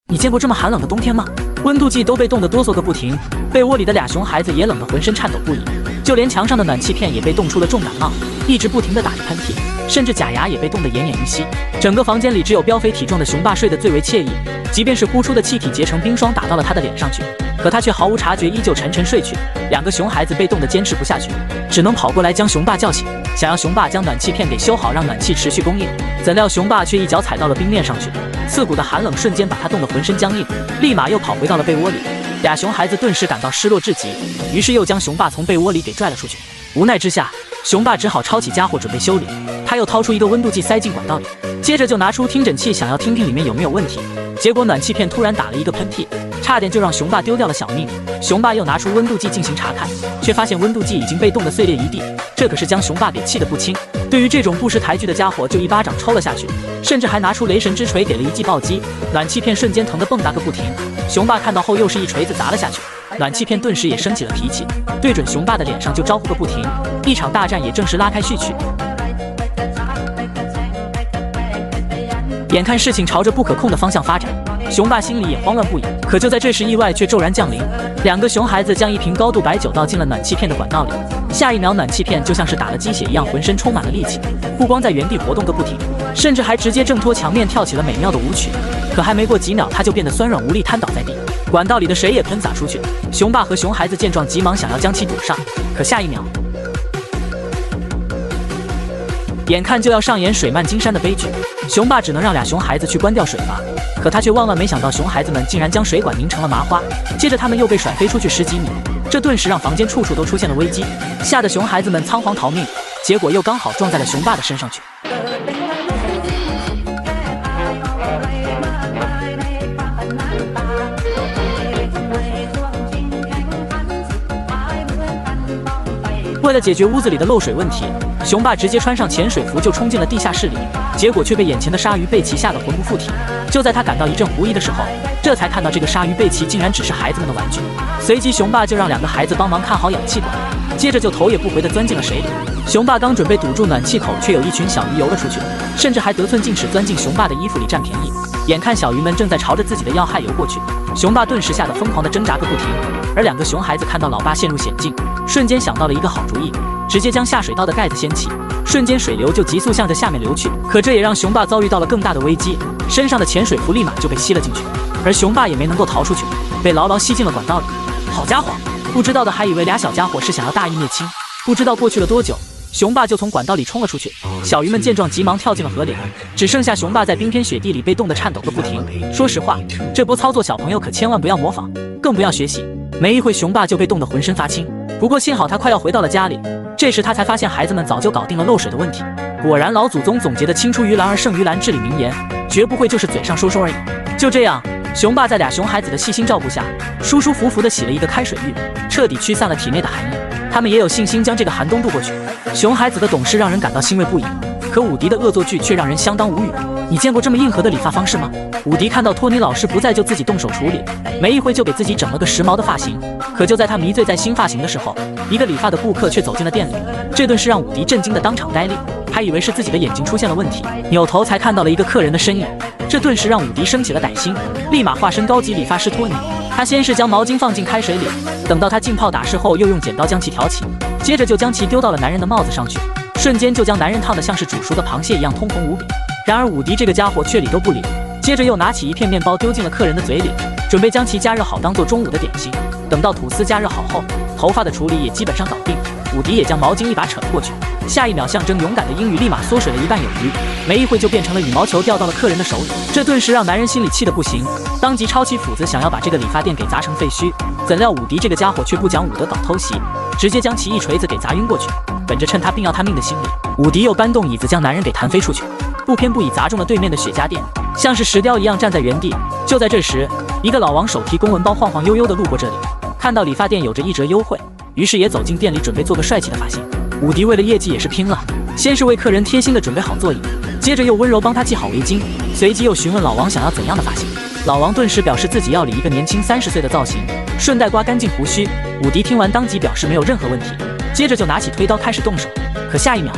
你见过这么寒冷的冬天吗？温度计都被冻得哆嗦个不停，被窝里的俩熊孩子也冷得浑身颤抖不已，就连墙上的暖气片也被冻出了重感冒，一直不停地打着喷嚏，甚至假牙也被冻得奄奄一息。整个房间里只有膘肥体壮的熊爸睡得最为惬意，即便是呼出的气体结成冰霜打到了他的脸上去，可他却毫无察觉，依旧沉沉睡去。两个熊孩子被冻得坚持不下去，只能跑过来将熊爸叫醒，想要熊爸将暖气片给修好，让暖气持续供应。怎料熊爸却一脚踩到了冰面上去，刺骨的寒冷瞬间把他冻得浑身僵硬，立马又跑回到了被窝里。俩熊孩子顿时感到失落至极，于是又将熊爸从被窝里给拽了出去。无奈之下，熊爸只好抄起家伙准备修理。他又掏出一个温度计塞进管道里，接着就拿出听诊器想要听听里面有没有问题。结果暖气片突然打了一个喷嚏，差点就让熊爸丢掉了小命。熊爸又拿出温度计进行查看，却发现温度计已经被冻得碎裂一地，这可是将熊爸给气得不轻。对于这种不识抬举的家伙，就一巴掌抽了下去，甚至还拿出雷神之锤给了一记暴击，暖气片瞬间疼得蹦跶个不停。熊爸看到后又是一锤子砸了下去，暖气片顿时也生起了脾气，对准熊爸的脸上就招呼个不停，一场大战也正式拉开序曲。眼看事情朝着不可控的方向发展，熊爸心里也慌乱不已。可就在这时，意外却骤然降临，两个熊孩子将一瓶高度白酒倒进了暖气片的管道里，下一秒暖气片就像是打了鸡血一样，浑身充满了力气，不光在原地活动个不停，甚至还直接挣脱墙面跳起了美妙的舞曲。可还没过几秒，他就变得酸软无力，瘫倒在地，管道里的水也喷洒出去。熊爸和熊孩子见状急忙想要将其堵上，可下一秒眼看就要上演水漫金山的悲剧，熊爸只能让俩熊孩子去关掉水阀，可他却万万没想到，熊孩子们竟然将水管拧成了麻花，接着他们又被甩飞出去10几米，这顿时让房间处处都出现了危机，吓得熊孩子们仓皇逃命，结果又刚好撞在了熊爸的身上去。为了解决屋子里的漏水问题，熊爸直接穿上潜水服就冲进了地下室里，结果却被眼前的鲨鱼贝奇吓得魂不附体。就在他感到一阵狐疑的时候，这才看到这个鲨鱼贝奇竟然只是孩子们的玩具。随即熊爸就让两个孩子帮忙看好氧气管，接着就头也不回地钻进了水里。熊爸刚准备堵住暖气口，却有一群小鱼游了出去，甚至还得寸进尺钻进熊爸的衣服里占便宜。眼看小鱼们正在朝着自己的要害游过去，熊爸顿时吓得疯狂地挣扎个不停。而两个熊孩子看到老爸陷入险境，瞬间想到了一个好主意，直接将下水道的盖子掀起，瞬间水流就急速向着下面流去。可这也让熊爸遭遇到了更大的危机，身上的潜水服立马就被吸了进去，而熊爸也没能够逃出去，被牢牢吸进了管道里。好家伙，不知道的还以为俩小家伙是想要大义灭亲。不知道过去了多久，熊爸就从管道里冲了出去，小鱼们见状急忙跳进了河里，只剩下熊爸在冰天雪地里被冻得颤抖个不停。说实话，这波操作小朋友可千万不要模仿，更不要学习。没一会，熊爸就被冻得浑身发青。不过幸好他快要回到了家里，这时他才发现孩子们早就搞定了漏水的问题。果然老祖宗总结的青出于蓝而胜于蓝至理名言，绝不会就是嘴上说说而已。就这样，熊爸在俩熊孩子的细心照顾下，舒舒服服地洗了一个开水浴，彻底驱散了体内的寒意。他们也有信心将这个寒冬度过去。熊孩子的懂事让人感到欣慰不已，可伍迪的恶作剧却让人相当无语。你见过这么硬核的理发方式吗？伍迪看到托尼老师不在，就自己动手处理，没一会就给自己整了个时髦的发型。可就在他迷醉在新发型的时候，一个理发的顾客却走进了店里，这顿是让伍迪震惊的当场呆立，还以为是自己的眼睛出现了问题，扭头才看到了一个客人的身影，这顿时让伍迪生起了歹心，立马化身高级理发师托尼。他先是将毛巾放进开水里，等到他浸泡打湿后，又用剪刀将其挑起，接着就将其丢到了男人的帽子上去，瞬间就将男人烫得像是煮熟的螃蟹一样通红无比。然而伍迪这个家伙却理都不理，接着又拿起一片面包丢进了客人的嘴里，准备将其加热好当做中午的点心。等到吐司加热好后，头发的处理也基本上搞定，伍迪也将毛巾一把扯了过去，下一秒象征勇敢的英语立马缩水了一半有余，没一会就变成了羽毛球掉到了客人的手里。这顿时让男人心里气得不行，当即抄起斧子想要把这个理发店给砸成废墟。怎料伍迪这个家伙却不讲武德搞偷袭，直接将其一锤子给砸晕过去。本着趁他病要他命的心理，伍迪又搬动椅子将男人给弹飞出去，不偏不倚砸中了对面的雪茄店，像是石雕一样站在原地。就在这时，一个老王手提公文包晃晃悠悠地路过这里，看到理发店有着1折优惠，于是也走进店里准备做个帅气的发型。伍迪为了业绩也是拼了，先是为客人贴心地准备好座椅，接着又温柔帮他系好围巾，随即又询问老王想要怎样的发型。老王顿时表示自己要理一个年轻30岁的造型，顺带刮干净胡须。伍迪听完当即表示没有任何问题，接着就拿起推刀开始动手。可下一秒，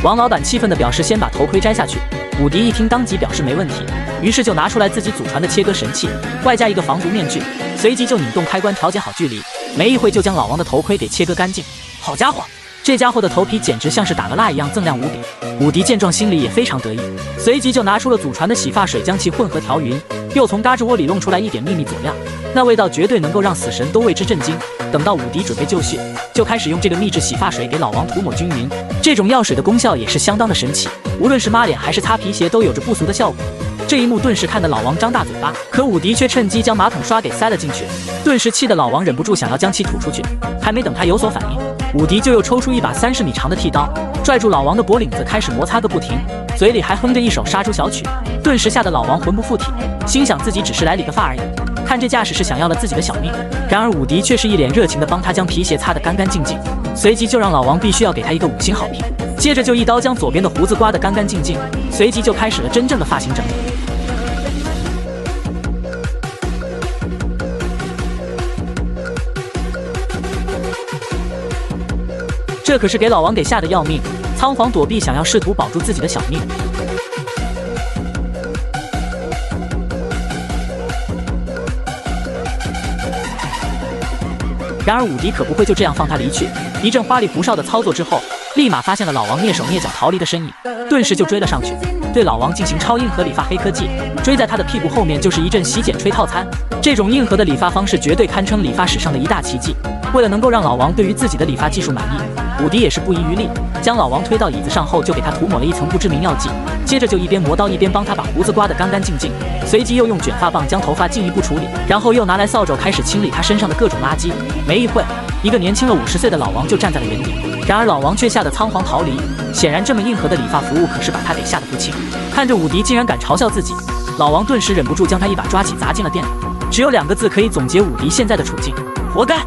王老板气愤地表示先把头盔摘下去。伍迪一听当即表示没问题，于是就拿出来自己祖传的切割神器，外加一个防毒面具，随即就拧动开关调节好距离，没一会就将老王的头盔给切割干净。好家伙，这家伙的头皮简直像是打了蜡一样锃亮无比。伍迪见状心里也非常得意，随即就拿出了祖传的洗发水将其混合调匀，又从嘎吱窝里弄出来一点秘密佐料，那味道绝对能够让死神都为之震惊。等到伍迪准备就绪，就开始用这个秘制洗发水给老王涂抹均匀。这种药水的功效也是相当的神奇，无论是抹脸还是擦皮鞋都有着不俗的效果。这一幕顿时看得老王张大嘴巴，可伍迪却趁机将马桶刷给塞了进去，顿时气得老王忍不住想要将其吐出去。还没等他有所反应，伍迪就又抽出一把30米长的剃刀，拽住老王的脖领子开始摩擦个不停，嘴里还哼着一首杀猪小曲，顿时吓得老王魂不附体，心想自己只是来理个发而已，看这架势是想要了自己的小命。然而伍迪却是一脸热情地帮他将皮鞋擦得干干净净，随即就让老王必须要给他一个5星好评，接着就一刀将左边的胡子刮得干干净净，随即就开始了真正的发型整理。这可是给老王给吓得要命，仓皇躲避，想要试图保住自己的小命。然而伍迪可不会就这样放他离去，一阵花里胡哨的操作之后，立马发现了老王蹑手蹑脚逃离的身影，顿时就追了上去，对老王进行超硬核理发黑科技，追在他的屁股后面就是一阵洗剪吹套餐。这种硬核的理发方式绝对堪称理发史上的一大奇迹。为了能够让老王对于自己的理发技术满意，伍迪也是不遗余力，将老王推到椅子上后就给他涂抹了一层不知名药剂，接着就一边磨刀一边帮他把胡子刮得干干净净，随即又用卷发棒将头发进一步处理，然后又拿来扫帚开始清理他身上的各种垃圾。没一会，一个年轻了50岁的老王就站在了原地，然而老王却吓得仓皇逃离，显然这么硬核的理发服务可是把他给吓得不轻。看着伍迪竟然敢嘲笑自己，老王顿时忍不住将他一把抓起砸进了店里。只有2个字可以总结伍迪现在的处境：活该。